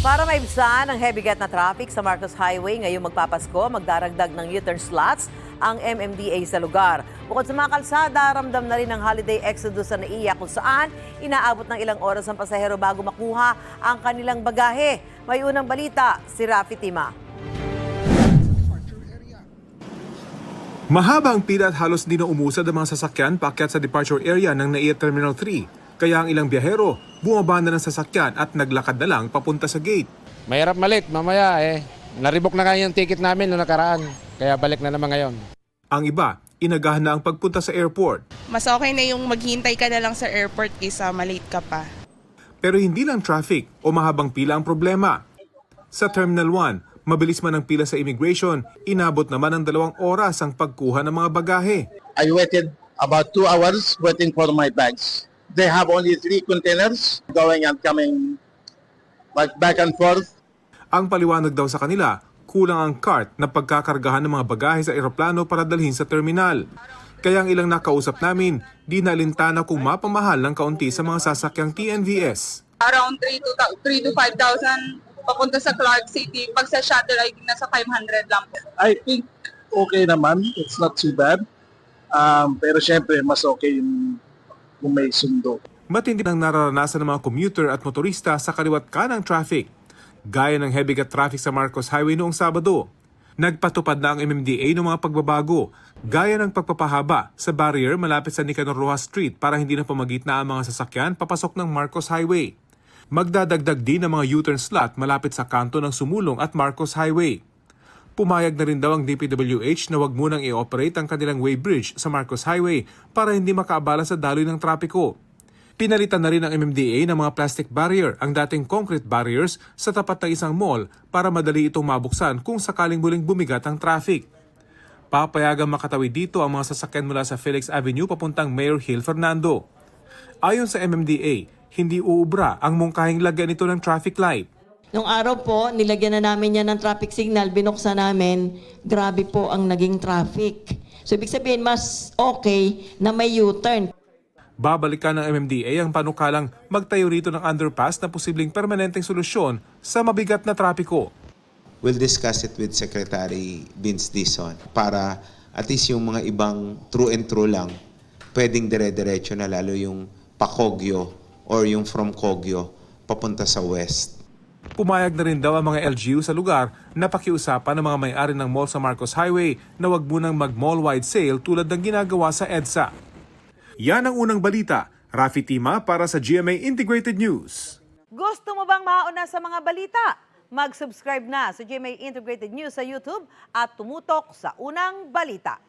Para maibsan ang heavy-get na traffic sa Marcos Highway ngayong magpapasko, magdaragdag ng U-turn slots ang MMDA sa lugar. Bukod sa mga kalsada, ramdam na rin ang holiday exodus sa NAIA kung saan inaabot ng ilang oras ang pasahero bago makuha ang kanilang bagahe. May unang balita, si Rafi Tima. Mahaba ang pila at halos di na umusad ang mga sasakyan paakyat sa departure area ng NAIA Terminal 3. Kaya ang ilang biyahero, bumaba na ng sasakyan at naglakad na lang papunta sa gate. Mahirap malit, mamaya naribok na nga yung ticket namin noong nakaraan. Kaya balik na naman ngayon. Ang iba, inagahan na ang pagpunta sa airport. Mas okay na yung maghihintay ka na lang sa airport kaysa malate ka pa. Pero hindi lang traffic o mahabang pila ang problema. Sa Terminal 1, mabilis man ang pila sa immigration, inabot naman ng 2 oras ang pagkuha ng mga bagahe. I waited about 2 hours waiting for my bags. They have only 3 containers going and coming like back and forth. Ang paliwanag daw sa kanila, kulang ang cart na pagkakargahan ng mga bagahe sa eroplano para dalhin sa terminal. Kaya ang ilang nakausap namin, di nalintana kung mapamahal ng kaunti sa mga sasakyang TNVS. Around 3 to 5,000 papunta sa Clark City. Pag sa shuttle ay nasa 500 lang. I think okay naman. It's not too bad. Pero syempre, mas okay yung kung may sundo. Matindi ang nararanasan ng mga commuter at motorista sa kaliwat kanang traffic. Gaya ng heavy-get traffic sa Marcos Highway noong Sabado. Nagpatupad na ang MMDA ng mga pagbabago, gaya ng pagpapahaba sa barrier malapit sa Nicanor Rojas Street para hindi na pumagitna ang mga sasakyan papasok ng Marcos Highway. Magdadagdag din ng mga U-turn slot malapit sa kanto ng Sumulong at Marcos Highway. Pumayag na rin daw ang DPWH na wag munang i-operate ang kanilang weighbridge sa Marcos Highway para hindi makaabala sa daloy ng trapiko. Pinalitan na rin ng MMDA ng mga plastic barrier ang dating concrete barriers sa tapat ng isang mall para madali itong mabuksan kung sakaling muling bumigat ang traffic. Papayagang makatawid dito ang mga sasakyan mula sa Felix Avenue papuntang Mayor Hill Fernando. Ayon sa MMDA, hindi uubra ang mungkahing lagyan ito ng traffic light. Nung araw po, nilagyan na namin yan ng traffic signal, binuksan namin, grabe po ang naging traffic. So ibig sabihin, mas okay na may U-turn. Babalikan ng MMDA ang panukalang magtayo rito ng underpass na posibleng permanenteng solusyon sa mabigat na trapiko. We'll discuss it with Secretary Vince Dizon para at least yung mga ibang true and true lang, pwedeng dire-diretso na lalo yung pa-Kogyo or yung from Kogyo papunta sa west. Pumayag na rin daw ang mga LGU sa lugar na pakiusapan ng mga may-ari ng mall sa Marcos Highway na wag munang mag-mall-wide sale tulad ng ginagawa sa EDSA. Yan ang unang balita. Rafi Tima para sa GMA Integrated News. Gusto mo bang mauna sa mga balita? Mag-subscribe na sa GMA Integrated News sa YouTube at tumutok sa unang balita.